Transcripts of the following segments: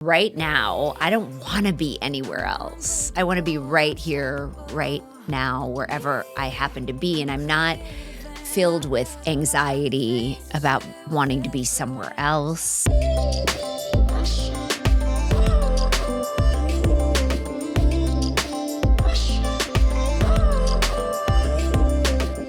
Right now, I don't want to be anywhere else. I want to be right here, right now, wherever I happen to be. And I'm not filled with anxiety about wanting to be somewhere else.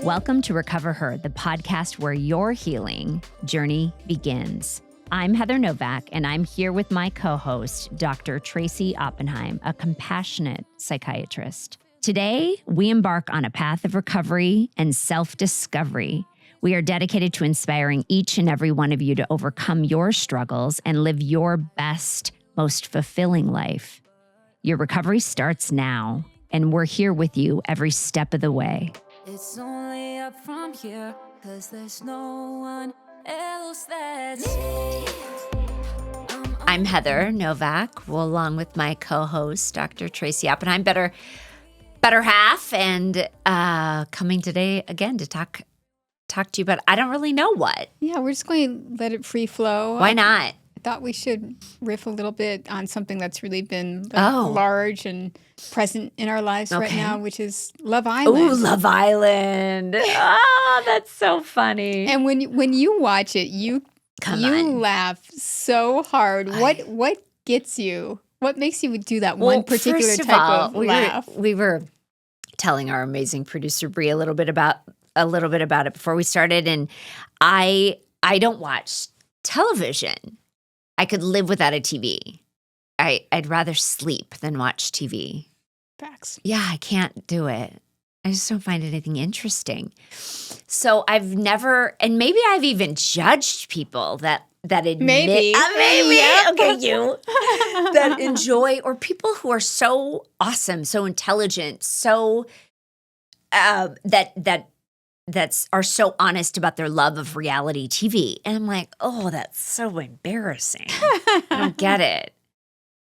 Welcome to recoverHER, the podcast where your healing journey begins. I'm Heather Novak, and I'm here with my co-host, Dr. Tracey Oppenheim, a compassionate psychiatrist. Today, we embark on a path of recovery and self-discovery. We are dedicated to inspiring each and every one of you to overcome your struggles and live your best, most fulfilling life. Your recovery starts now, and we're here with you every step of the way. It's only up from here, 'cause there's no one else that's me. I'm Heather Novak, along with my co-host, Dr. Tracey Oppenheim, better half, and coming today again to talk to you about I don't really know what. Yeah, we're just going to let it free flow. Why not? I thought we should riff a little bit on something that's really been Oh. large and present in our lives right Okay. now, which is Love Island. Ooh, Love Island. Oh, that's so funny. And when you watch it, you Come on. laugh so hard. What gets you? What makes you do that one particular first of type all, of laugh? We were telling our amazing producer Bree a little bit about it before we started, and I don't watch television. I could live without a TV. I'd rather sleep than watch TV. Facts. Yeah, I can't do it. I just don't find anything interesting. So I've never, and maybe I've even judged people that admit, Maybe. maybe, Yeah. okay, you, that enjoy, or people who are so awesome, so intelligent, so, that are so honest about their love of reality TV. And I'm like, oh, that's so embarrassing. I don't get it.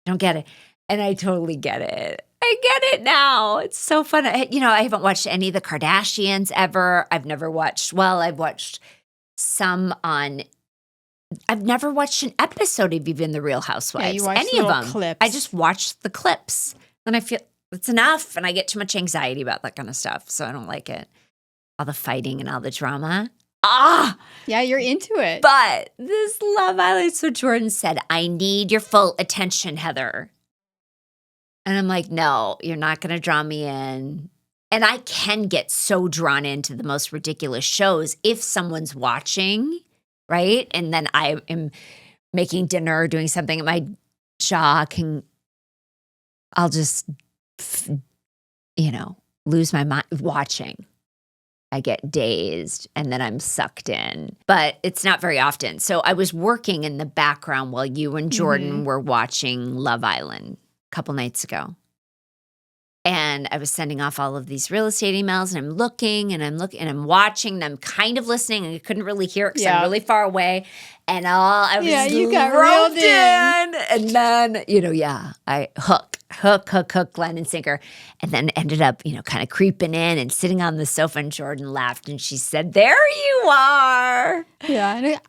And I totally get it. I get it now. It's so fun. I haven't watched any of the Kardashians ever. I've watched some on, I've never watched an episode of even The Real Housewives. Yeah, you watch any of little them. clips. I just watch the clips. And I feel it's enough. And I get too much anxiety about that kind of stuff. So I don't like it. All the fighting and all the drama. Yeah, you're into it. But this Love Island, so Jordan said, I need your full attention, Heather. And I'm like, no, you're not going to draw me in. And I can get so drawn into the most ridiculous shows if someone's watching, right? And then I am making dinner or doing something at my jaw I'll just, lose my mind watching. I get dazed and then I'm sucked in, but it's not very often. So I was working in the background while you and Jordan were watching Love Island a couple nights ago. And I was sending off all of these real estate emails, and I'm looking and I'm watching and I'm kind of listening, and I couldn't really hear it because I'm really far away. And I was you got roped reeled in. And then, I hook, line and sinker. And then ended up, kind of creeping in and sitting on the sofa, and Jordan laughed and she said, there you are. Yeah, and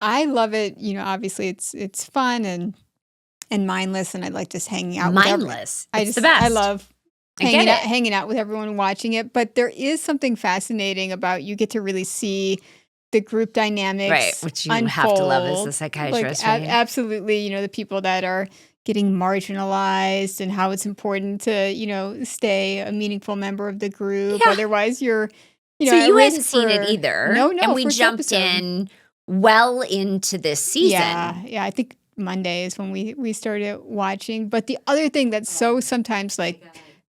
I love it. Obviously it's fun and mindless, and I like just hanging out. Mindless. It's the best. I love I get it. hanging out with everyone watching it. But there is something fascinating about you get to really see the group dynamics, Right, which you unfold. have to love as a psychiatrist, right? Absolutely. The people that are getting marginalized and how it's important to stay a meaningful member of the group. Yeah. Otherwise, you're So at you risk hadn't seen it for- either. No. And we first jumped episode. in well into this season. Yeah. I think Monday is when we started watching. But the other thing that's so sometimes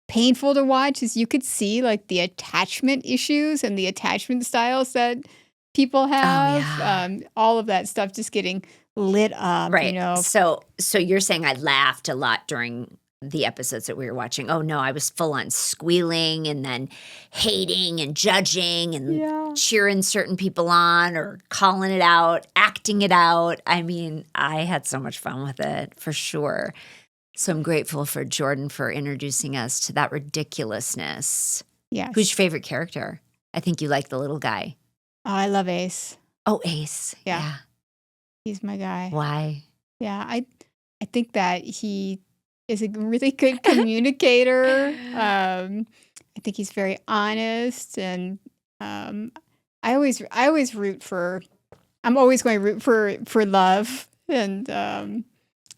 painful to watch is you could see the attachment issues and the attachment styles that people have. yeah. All of that stuff just getting lit up. Right. So you're saying I laughed a lot during the episodes that we were watching. Oh no, I was full on squealing and then hating and judging and Yeah. cheering certain people on or calling it out, acting it out. I mean, I had so much fun with it for sure. So I'm grateful for Jordan for introducing us to that ridiculousness. Yes. Who's your favorite character? I think you like the little guy. Oh, I love Ace. Oh, Ace. Yeah. He's my guy. Why? Yeah, I think that he is a really good communicator. I think he's very honest, and um, I always root for. I'm always going to root for love, and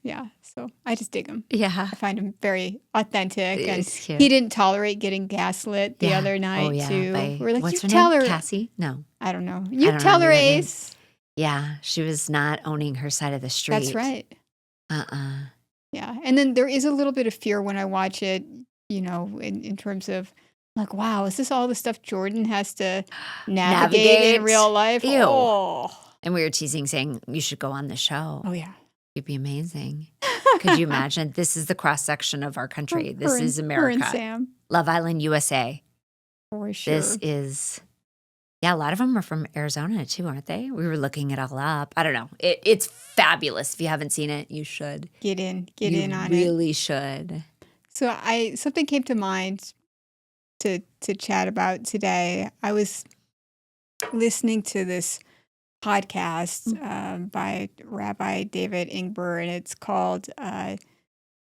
yeah. So I just dig him. Yeah. I find him very authentic, and It's cute. he didn't tolerate getting gaslit the Yeah. other Oh, night yeah. too. By, We're like, what's you her tell name? her. Cassie? No. I don't know. I You don't tell know her, either name. Ace. Yeah. She was not owning her side of the street. That's right. Uh-uh. Yeah. And then there is a little bit of fear when I watch it, in terms of like, wow, is this all the stuff Jordan has to navigate in real life? Ew. Oh. And we were teasing, saying, you should go on the show. Oh, yeah. It'd be amazing. Could you imagine? This is the cross section of our country. This is Her America. and Sam. Love Island, USA. For sure. This is, yeah, a lot of them are from Arizona too, aren't they? We were looking it all up. I don't know. It's fabulous. If you haven't seen it, you should. Get in on You it. really should. So something came to mind to chat about today. I was listening to this podcast by Rabbi David Ingber, and it's called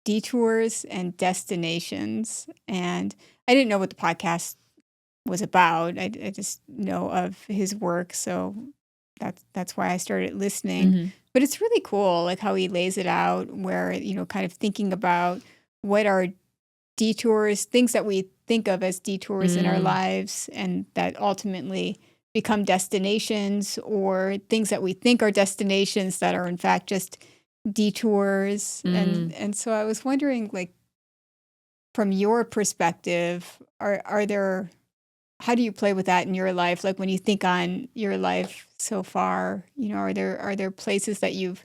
Detours and Destinations. And I didn't know what the podcast was about. I just know of his work, so that's why I started listening. Mhm. But it's really cool, like how he lays it out, where kind of thinking about what are detours, things that we think of as detours in our lives, and that ultimately become destinations, or things that we think are destinations that are in fact just detours. And so I was wondering, like, from your perspective, are there, how do you play with that in your life? Like when you think on your life so far, are there places that you've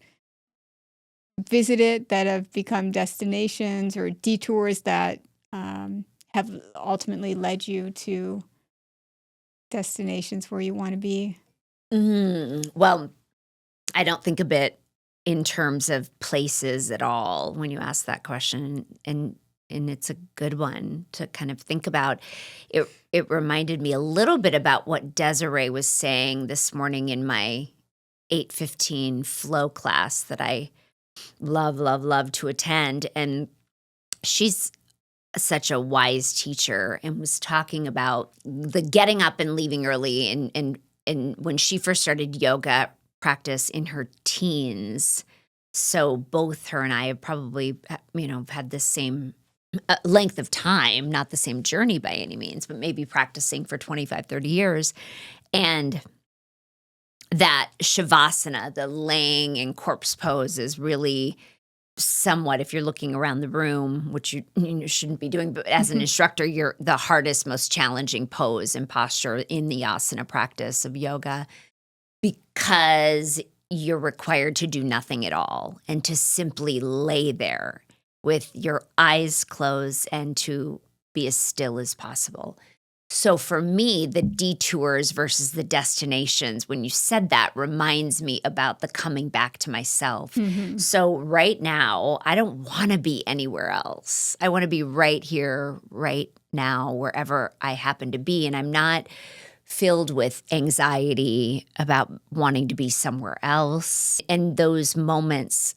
visited that have become destinations, or detours that have ultimately led you to destinations where you want to be? Well, I don't think of it in terms of places at all when you ask that question, and it's a good one to kind of think about. It reminded me a little bit about what Desiree was saying this morning in my 8:15 flow class that I love to attend, and she's such a wise teacher, and was talking about the getting up and leaving early, and when she first started yoga practice in her teens. So both her and I have probably had the same length of time, not the same journey by any means, but maybe practicing for 25, 30 years. And that shavasana, the laying in corpse pose, is really somewhat, if you're looking around the room, which you shouldn't be doing, but as an instructor, you're the hardest, most challenging pose and posture in the asana practice of yoga, because you're required to do nothing at all and to simply lay there with your eyes closed and to be as still as possible. So for me, the detours versus the destinations, when you said that, reminds me about the coming back to myself. So right now, I don't want to be anywhere else. I want to be right here, right now, wherever I happen to be. And I'm not filled with anxiety about wanting to be somewhere else. And those moments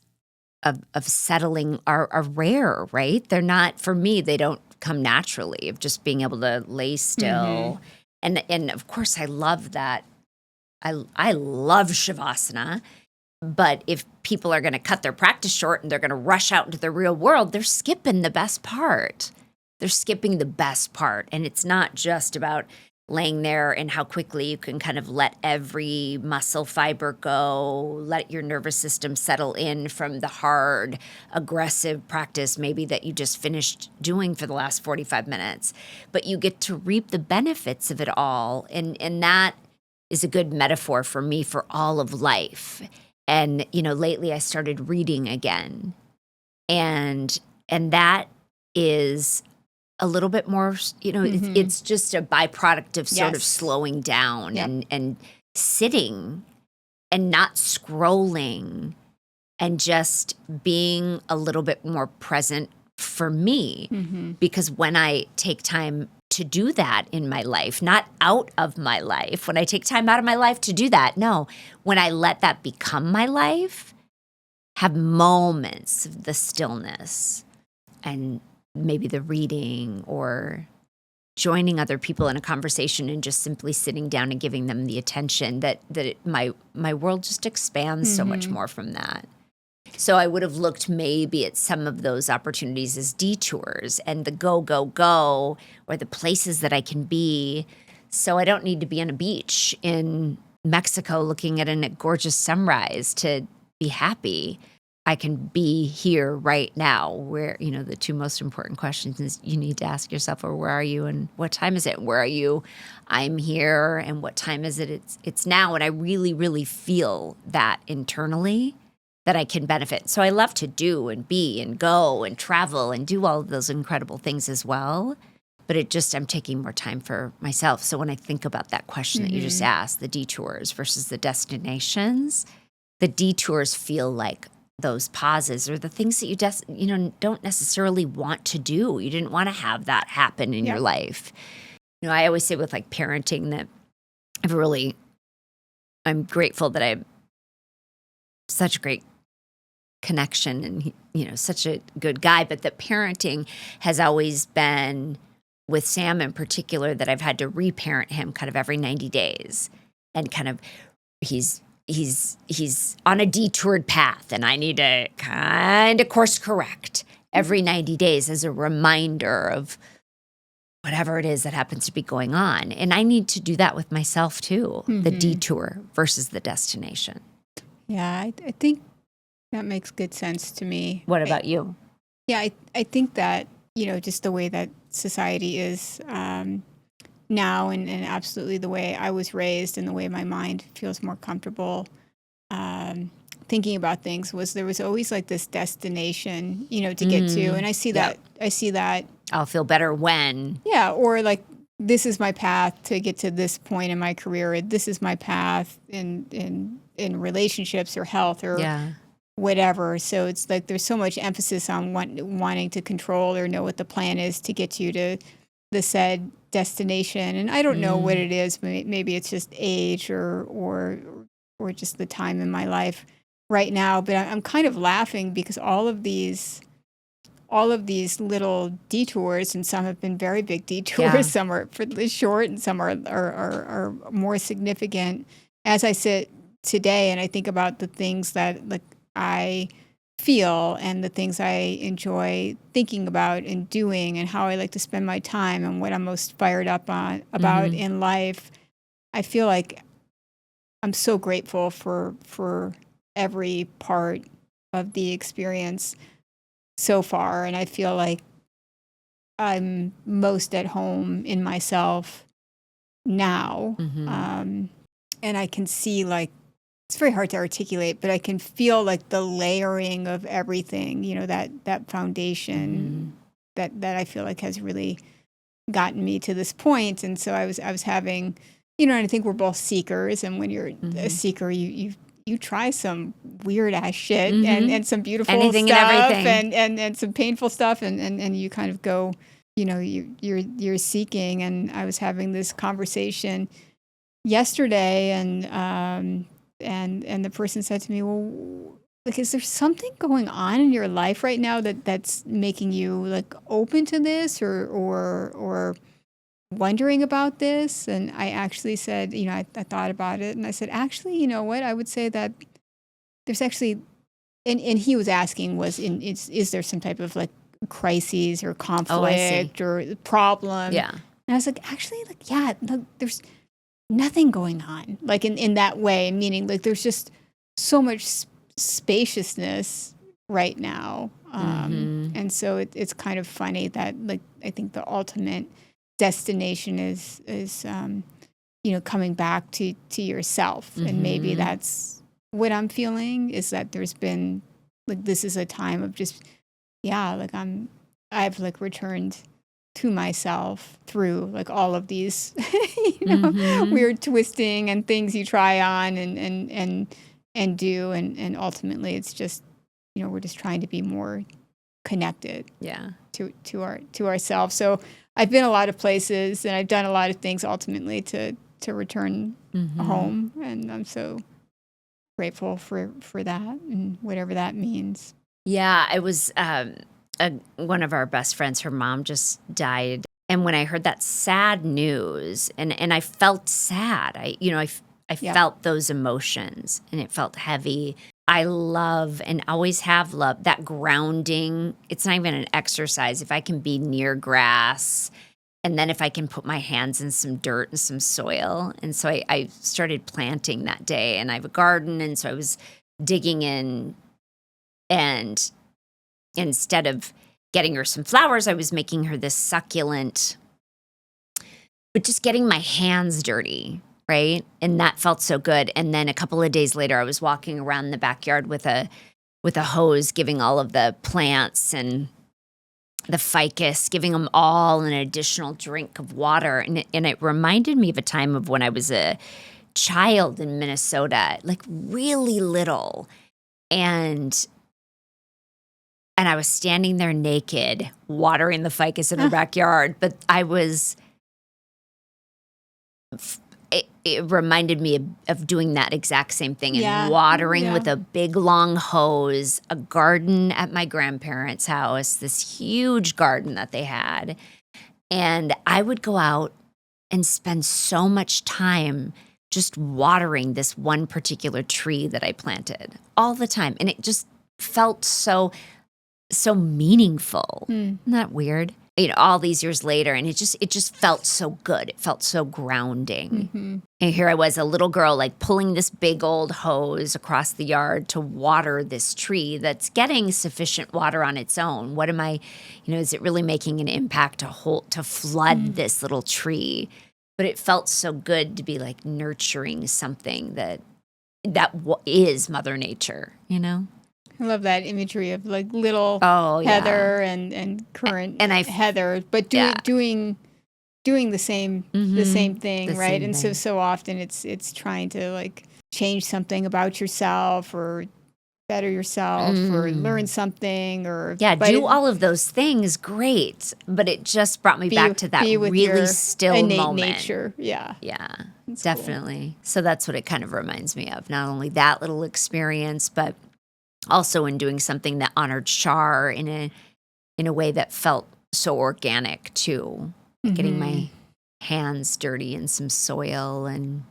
of settling are rare, right? They're not, for me, they don't come naturally, of just being able to lay still. And of course, I love that. I love shavasana. But if people are going to cut their practice short and they're going to rush out into the real world, they're skipping the best part. They're skipping the best part. And it's not just about laying there and how quickly you can kind of let every muscle fiber go, let your nervous system settle in from the hard, aggressive practice maybe that you just finished doing for the last 45 minutes. But you get to reap the benefits of it all. And that is a good metaphor for me for all of life. And, lately I started reading again. And that is a little bit more, it's just a byproduct of sort of slowing down and sitting and not scrolling and just being a little bit more present for me. Because when I take time to do that in my life, not out of my life, when I take time out of my life to do that, no, when I let that become my life, have moments of the stillness and maybe the reading or joining other people in a conversation and just simply sitting down and giving them the attention my world just expands so much more from that. So I would have looked maybe at some of those opportunities as detours and the go, go, go, or the places that I can be. So I don't need to be on a beach in Mexico looking at a gorgeous sunrise to be happy. I can be here right now where, the two most important questions is you need to ask yourself, where are you and what time is it? Where are you? I'm here. And what time is it? It's now. And I really, really feel that internally that I can benefit. So I love to do and be and go and travel and do all of those incredible things as well. But I'm taking more time for myself. So when I think about that question that you just asked, the detours versus the destinations, the detours feel like those pauses or the things that you don't necessarily want to do. You didn't want to have that happen in your life. I always say with like parenting that I'm grateful that I have such a great connection and, such a good guy, but that parenting has always been, with Sam in particular, that I've had to reparent him kind of every 90 days and kind of he's on a detoured path and I need to kind of course correct every 90 days as a reminder of whatever it is that happens to be going on. And I need to do that with myself too, the detour versus the destination. Yeah, I think that makes good sense to me. What about you? Yeah, I think that, just the way that society is now and absolutely the way I was raised and the way my mind feels more comfortable thinking about things there was always like this destination, to get to. And I see that. I'll feel better when. Yeah. Or like, this is my path to get to this point in my career. Or this is my path in relationships or health or whatever. So it's like, there's so much emphasis on wanting to control or know what the plan is to get you to the said destination. And I don't know what it is. Maybe it's just age or just the time in my life right now. But I'm kind of laughing because all of these little detours, and some have been very big detours, some are fairly short and some are more significant. As I sit today and I think about the things that like I feel and the things I enjoy thinking about and doing and how I like to spend my time and what I'm most fired up about in life, I feel like I'm so grateful for every part of the experience so far. And I feel like I'm most at home in myself now. And I can see like, it's very hard to articulate, but I can feel like the layering of everything, that foundation that I feel like has really gotten me to this point. And so I was having, and I think we're both seekers. And when you're a seeker, you try some weird ass shit and some beautiful anything stuff and everything and some painful stuff. And you kind of go, you're seeking. And I was having this conversation yesterday and the person said to me, well, like, is there something going on in your life right now that's making you like open to this or wondering about this? And I actually said, I thought about it and I said, actually, you know what? I would say that there's actually, and he was asking is there some type of like crises or conflict or problem? Yeah. And I was like, actually, like, yeah, no, there's nothing going on like in that way, meaning like there's just so much spaciousness right now. And so it's kind of funny that like I think the ultimate destination is coming back to yourself. And maybe that's what I'm feeling, is that there's been like, this is a time of just like I've like returned to myself through like all of these weird twisting and things you try on and do and ultimately it's just we're just trying to be more connected to ourselves. So I've been a lot of places and I've done a lot of things ultimately to return home, and I'm so grateful for that and whatever that means. Yeah, I was one of our best friends, her mom just died. And when I heard that sad news and I felt sad, I felt those emotions and it felt heavy. I love and always have loved that grounding. It's not even an exercise. If I can be near grass and then if I can put my hands in some dirt and some soil. And so I started planting that day and I have a garden. And so I was digging in and instead of getting her some flowers, I was making her this succulent, but just getting my hands dirty. Right. And that felt so good. And then a couple of days later, I was walking around the backyard with a hose, giving all of the plants and the ficus, giving them all an additional drink of water. And it reminded me of a time of when I was a child in Minnesota, like really little. And I was standing there naked, watering the ficus in her backyard. But it reminded me of doing that exact same thing and watering with a big long hose, a garden at my grandparents' house, this huge garden that they had. And I would go out and spend so much time just watering this one particular tree that I planted all the time. And it just felt so meaningful. Isn't that weird? All these years later, and it just felt so good. It felt so grounding. Mm-hmm. And here I was, a little girl, like pulling this big old hose across the yard to water this tree that's getting sufficient water on its own. What am I, is it really making an impact to flood this little tree? But it felt so good to be like nurturing something that is Mother Nature, I love that imagery of like little Heather and current Heather, but doing the same thing, right? And so often it's trying to like change something about yourself or better yourself or learn something or do all of those things. Great, but it just brought me back to that really still innate moment. Nature, yeah, that's definitely. Cool. So that's what it kind of reminds me of. Not only that little experience, but also in doing something that honored Shar in a way that felt so organic too. Getting my hands dirty in some soil and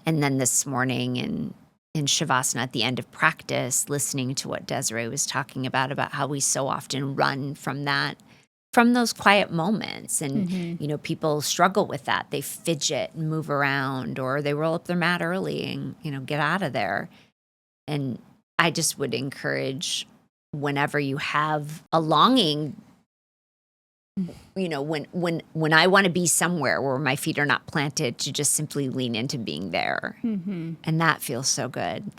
then this morning in Shavasana at the end of practice, listening to what Desiree was talking about how we so often run from those quiet moments. And, people struggle with that. They fidget and move around or they roll up their mat early and, get out of there. And I just would encourage whenever you have a longing, when I want to be somewhere where my feet are not planted, to just simply lean into being there. Mm-hmm. And that feels so good.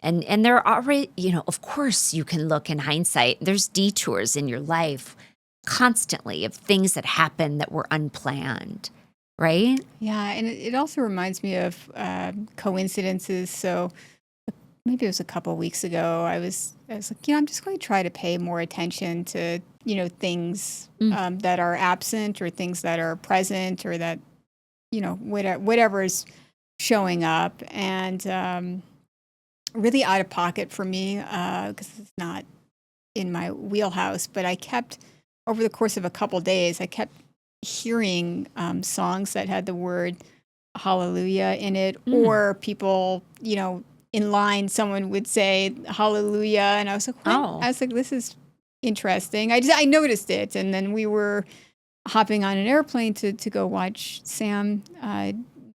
And there are already, of course you can look in hindsight. There's detours in your life constantly of things that happen that were unplanned, right? Yeah. And it also reminds me of coincidences. So maybe it was a couple of weeks ago, I was like, I'm just going to try to pay more attention to, things that are absent or things that are present or that, whatever is showing up. And really out of pocket for me because it's not in my wheelhouse. But I kept, over the course of a couple of days, I kept hearing songs that had the word hallelujah in it or people, in line, someone would say hallelujah. And I was like, I was like, this is interesting. I noticed it. And then we were hopping on an airplane to go watch Sam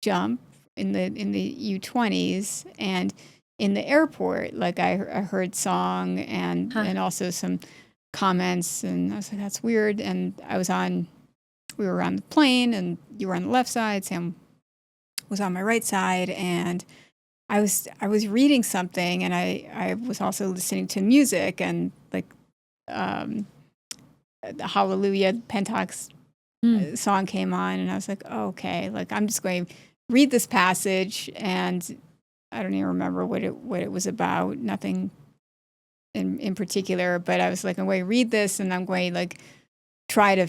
jump in the U-20s. And in the airport, like I heard song and also some comments. And I was like, that's weird. And we were on the plane and you were on the left side. Sam was on my right side. And I was reading something and I was also listening to music and like the Hallelujah Pentox song came on and I was like, oh, okay, like I'm just going to read this passage and I don't even remember what it was about, nothing in particular, but I was like, I'm going to read this and I'm going to like try to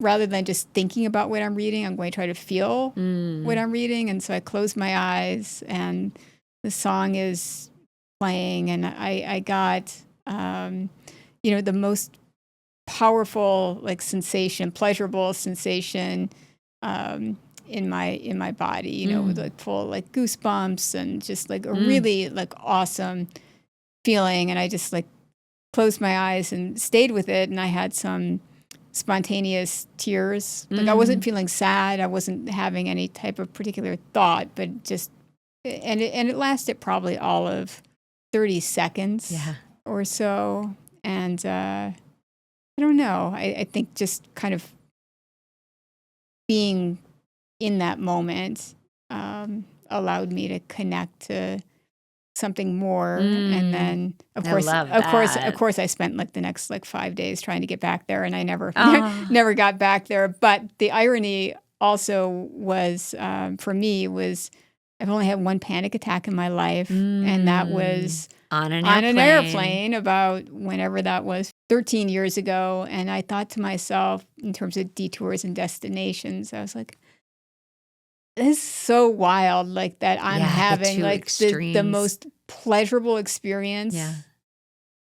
rather than just thinking about what I'm reading, I'm going to try to feel what I'm reading. And so I closed my eyes and the song is playing, and I got, the most powerful like sensation, pleasurable sensation in my body, with like full like goosebumps and just like a really like awesome feeling. And I just like closed my eyes and stayed with it. And I had some spontaneous tears. Like I wasn't feeling sad. I wasn't having any type of particular thought, but just, and it lasted probably all of 30 seconds or so. And I don't know. I think just kind of being in that moment allowed me to connect to something more. And then of course I spent like the next like 5 days trying to get back there, and I never got back there. But the irony also was for me was I've only had one panic attack in my life, and that was on an airplane about whenever that was, 13 years ago. And I thought to myself, in terms of detours and destinations, I was like, this is so wild, like that I'm having like the most pleasurable experience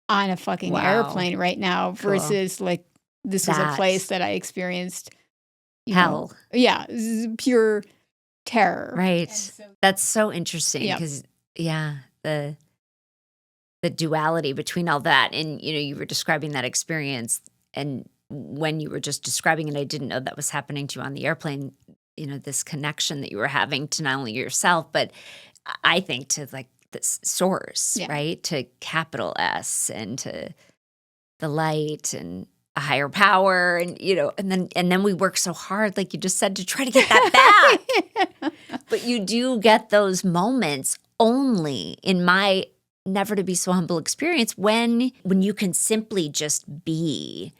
on a fucking airplane right now versus like this was a place that I experienced hell. Pure terror. Right. That's so interesting because the duality between all that, and you were describing that experience, and when you were just describing it, I didn't know that was happening to you on the airplane. This connection that you were having to not only yourself, but I think to like this source, right? To capital S, and to the light and a higher power, and and then we work so hard, like you just said, to try to get that back. But you do get those moments only, in my never to be so humble experience, when you can simply just be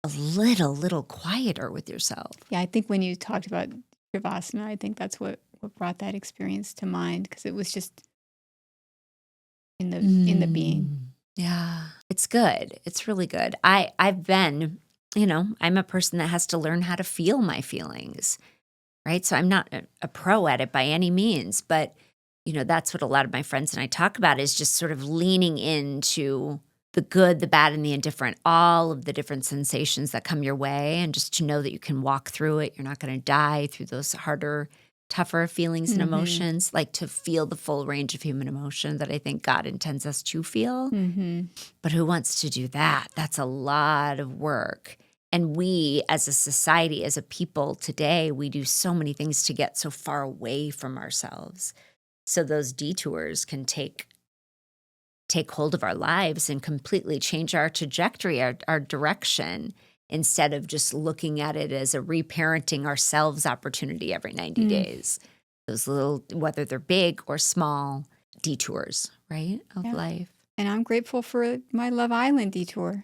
a little quieter with yourself. Yeah, I think when you talked about Shavasana, I think that's what brought that experience to mind, because it was just in the being. Yeah, it's good. It's really good. I've been, I'm a person that has to learn how to feel my feelings, right? So I'm not a pro at it by any means, but that's what a lot of my friends and I talk about, is just sort of leaning into the good, the bad, and the indifferent, all of the different sensations that come your way, and just to know that you can walk through it. You're not going to die through those harder, tougher feelings and emotions, like to feel the full range of human emotion that I think God intends us to feel. But who wants to do that? That's a lot of work. And we, as a society, as a people today, we do so many things to get so far away from ourselves. So those detours can take hold of our lives and completely change our trajectory, our direction, instead of just looking at it as a reparenting ourselves opportunity every 90 days. Those little, whether they're big or small, detours, right, of life. And I'm grateful for my Love Island detour.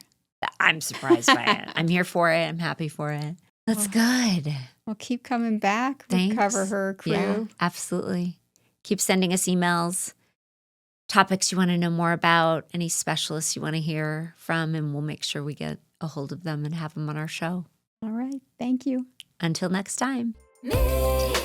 I'm surprised by it. I'm here for it. I'm happy for it. That's good. Well, keep coming back. Thanks. recoverHER crew. Yeah, absolutely. Keep sending us emails, topics you want to know more about, any specialists you want to hear from, and we'll make sure we get a hold of them and have them on our show. All right. Thank you. Until next time. Me.